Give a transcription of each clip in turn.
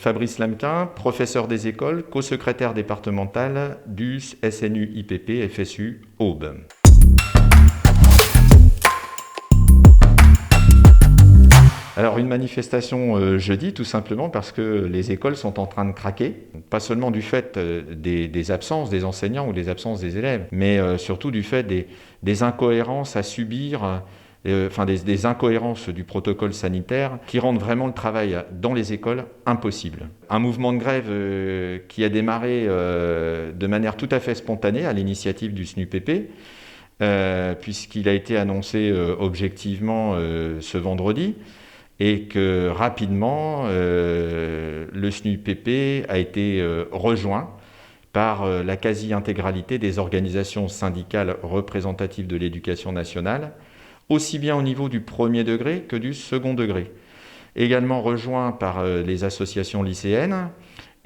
Fabrice Lamquin, professeur des écoles, co-secrétaire départemental du SNU-IPP FSU Aube. Alors une manifestation jeudi, tout simplement parce que les écoles sont en train de craquer, pas seulement du fait des absences des enseignants ou des absences des élèves, mais surtout du fait des incohérences à subir, des incohérences du protocole sanitaire qui rendent vraiment le travail dans les écoles impossible. Un mouvement de grève qui a démarré de manière tout à fait spontanée à l'initiative du SNUPP, puisqu'il a été annoncé objectivement ce vendredi, et que rapidement, le SNUPP a été rejoint par la quasi-intégralité des organisations syndicales représentatives de l'éducation nationale, aussi bien au niveau du premier degré que du second degré. Également rejoint par les associations lycéennes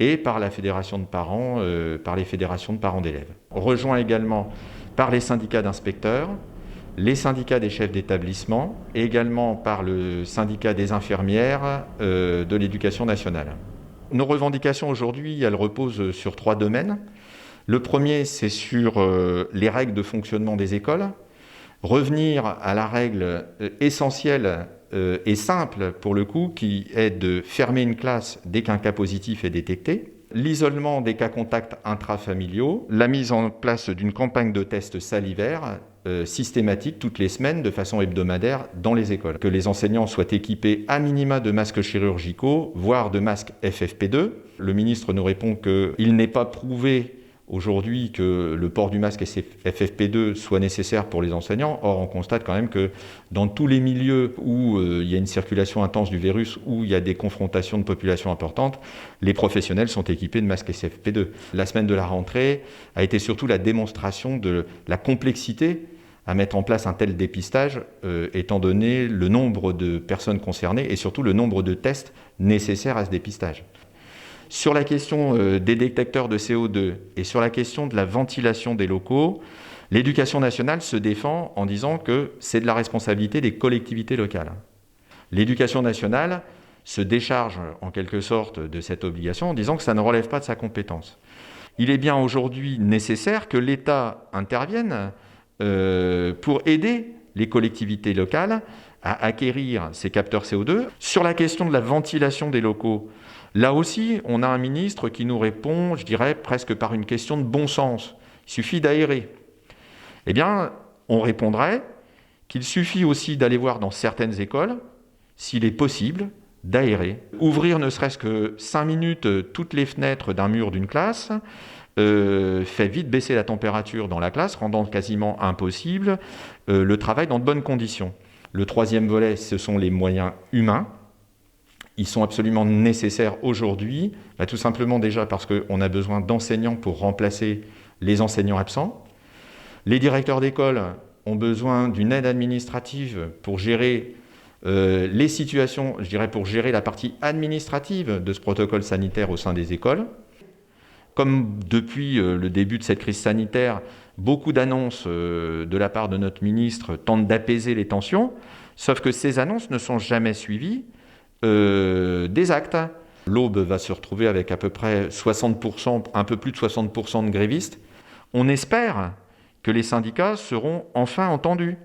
et par la fédération de parents, par les fédérations de parents d'élèves. Rejoint également par les syndicats d'inspecteurs, les syndicats des chefs d'établissement et également par le syndicat des infirmières de l'éducation nationale. Nos revendications aujourd'hui, elles reposent sur 3 domaines. Le premier, c'est sur les règles de fonctionnement des écoles. Revenir à la règle essentielle et simple, pour le coup, qui est de fermer une classe dès qu'un cas positif est détecté. L'isolement des cas contacts intrafamiliaux, la mise en place d'une campagne de tests salivaires systématique toutes les semaines de façon hebdomadaire dans les écoles. Que les enseignants soient équipés à minima de masques chirurgicaux, voire de masques FFP2. Le ministre nous répond qu'il n'est pas prouvé aujourd'hui que le port du masque FFP2 soit nécessaire pour les enseignants. Or, on constate quand même que dans tous les milieux où il y a une circulation intense du virus, où il y a des confrontations de population importantes, les professionnels sont équipés de masques FFP2. La semaine de la rentrée a été surtout la démonstration de la complexité à mettre en place un tel dépistage, étant donné le nombre de personnes concernées et surtout le nombre de tests nécessaires à ce dépistage. Sur la question des détecteurs de CO2 et sur la question de la ventilation des locaux, l'Éducation nationale se défend en disant que c'est de la responsabilité des collectivités locales. L'Éducation nationale se décharge en quelque sorte de cette obligation en disant que ça ne relève pas de sa compétence. Il est bien aujourd'hui nécessaire que l'État intervienne pour aider les collectivités locales à acquérir ces capteurs CO2. Sur la question de la ventilation des locaux, là aussi, on a un ministre qui nous répond, je dirais, presque par une question de bon sens. Il suffit d'aérer. Eh bien, on répondrait qu'il suffit aussi d'aller voir dans certaines écoles, s'il est possible, d'aérer. Ouvrir ne serait-ce que 5 minutes toutes les fenêtres d'un mur d'une classe fait vite baisser la température dans la classe, rendant quasiment impossible le travail dans de bonnes conditions. Le troisième volet, ce sont les moyens humains. Ils sont absolument nécessaires aujourd'hui, tout simplement déjà parce qu'on a besoin d'enseignants pour remplacer les enseignants absents. Les directeurs d'école ont besoin d'une aide administrative pour gérer les situations, je dirais pour gérer la partie administrative de ce protocole sanitaire au sein des écoles. Comme depuis le début de cette crise sanitaire, beaucoup d'annonces de la part de notre ministre tentent d'apaiser les tensions, sauf que ces annonces ne sont jamais suivies des actes. L'Aube va se retrouver avec à peu près 60%, un peu plus de 60% de grévistes. On espère que les syndicats seront enfin entendus.